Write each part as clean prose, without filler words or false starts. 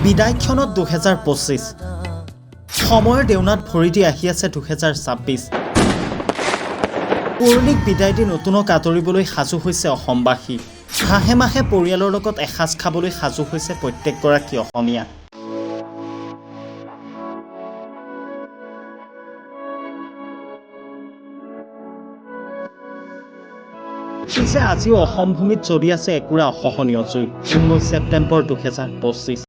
বিদায়ক্ষণত 2025 সময়ৰ দেউনাত ভৰি দি আহি আছে 2026 পুৰণিক বিদায় দি নতুনক আদৰিবলৈ সাজু হৈছে অসমবাসী হাঁহে মাহে পৰিয়ালৰ লগত এসাঁজ খাবলৈ সাজু হৈছে প্ৰত্যেকগৰাকী অসমীয়া পিছে আজিও অসম ভূমিত চলি আছে একুৰা অসহনীয় জুই 19 ছেপ্টেম্বৰ 2025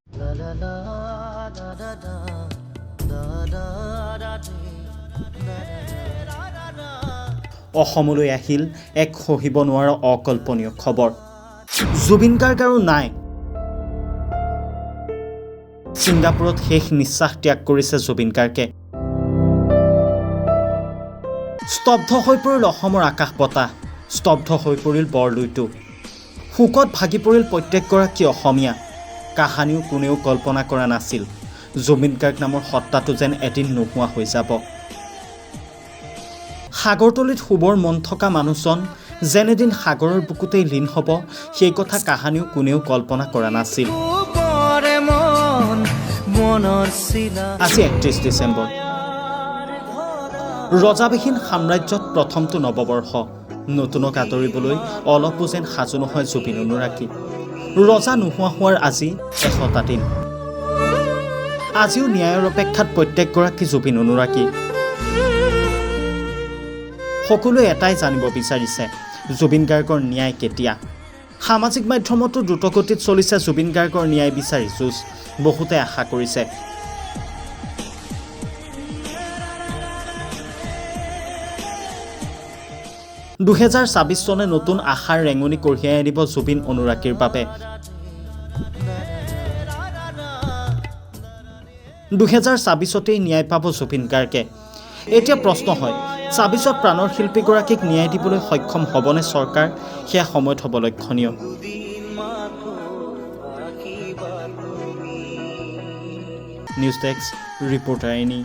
অসমলৈ আহিল এক সহিব নোৱাৰা অকল্পনীয় খবৰ জুবিন গাৰ্গ আৰু নাই ছিংগাপুৰত শেষ নিশ্বাস ত্যাগ কৰিছে জুবিন গাৰ্গে স্তব্ধ হৈ পৰিল অসমৰ আকাশ বতাহ স্তব্ধ হৈ পৰিল বৰলুইটো শোকত ভাগি পৰিল প্ৰত্যেকগৰাকী অসমীয়া কাহানিও কোনেও কল্পনা কৰা নাছিল জুবিন গাৰ্গ নামৰ সত্তাটো যেন এদিন নোহোৱা হৈ যাব সাগৰতলিত শুবৰ মন থকা মানুহজন যেন এদিন সাগৰৰ বুকুতেই লীন হ'ব সেই কথা কাহানিও কোনেও কল্পনা কৰা নাছিল আজি 31 ডিচেম্বৰ ৰজাবিহীন সাম্ৰাজ্যত প্ৰথমটো নৱবৰ্ষ নতুনক আদৰিবলৈ অলপো যেন সাজু নহয় জুবিন অনুৰাগী ৰজা নোহোৱা হোৱাৰ আজি 100টা দিন আজিও ন্যায়ৰ অপেক্ষাত প্ৰত্যেকগৰাকী জুবিন অনুৰাগী সকলোৱে এটাই জানিব বিচাৰিছে জুবিন গাৰ্গৰ ন্যায় কেতিয়া সামাজিক মাধ্যমতো দ্ৰুতগতিত চলিছে জুবিন গাৰ্গৰ ন্যায় বিচাৰি যুঁজ বহুতে আশা কৰিছে চনে নতুন আশাৰ ৰেঙনি কঢ়িয়াই আনিব জুবিন অনুৰাগীৰ বাবে 2026তেই ন্যায় পাব জুবিন গাৰ্গে এতিয়া প্ৰশ্ন হয় 26ত প্ৰাণৰ শিল্পীগৰাকীক ন্যায় দিবলৈ সক্ষম হ'বনে চৰকাৰ সেয়া সময়ত হ'ব লক্ষণীয় নিউজ ডেস্ক ৰিপৰ্টাৰ এনি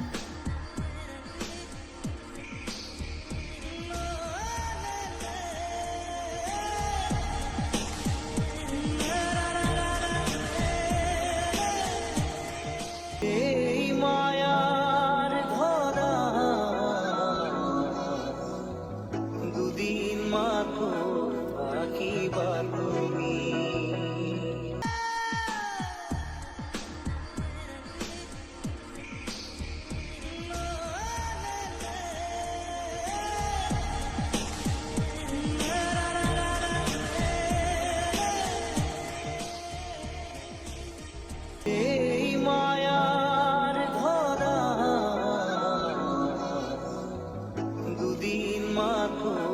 মাথো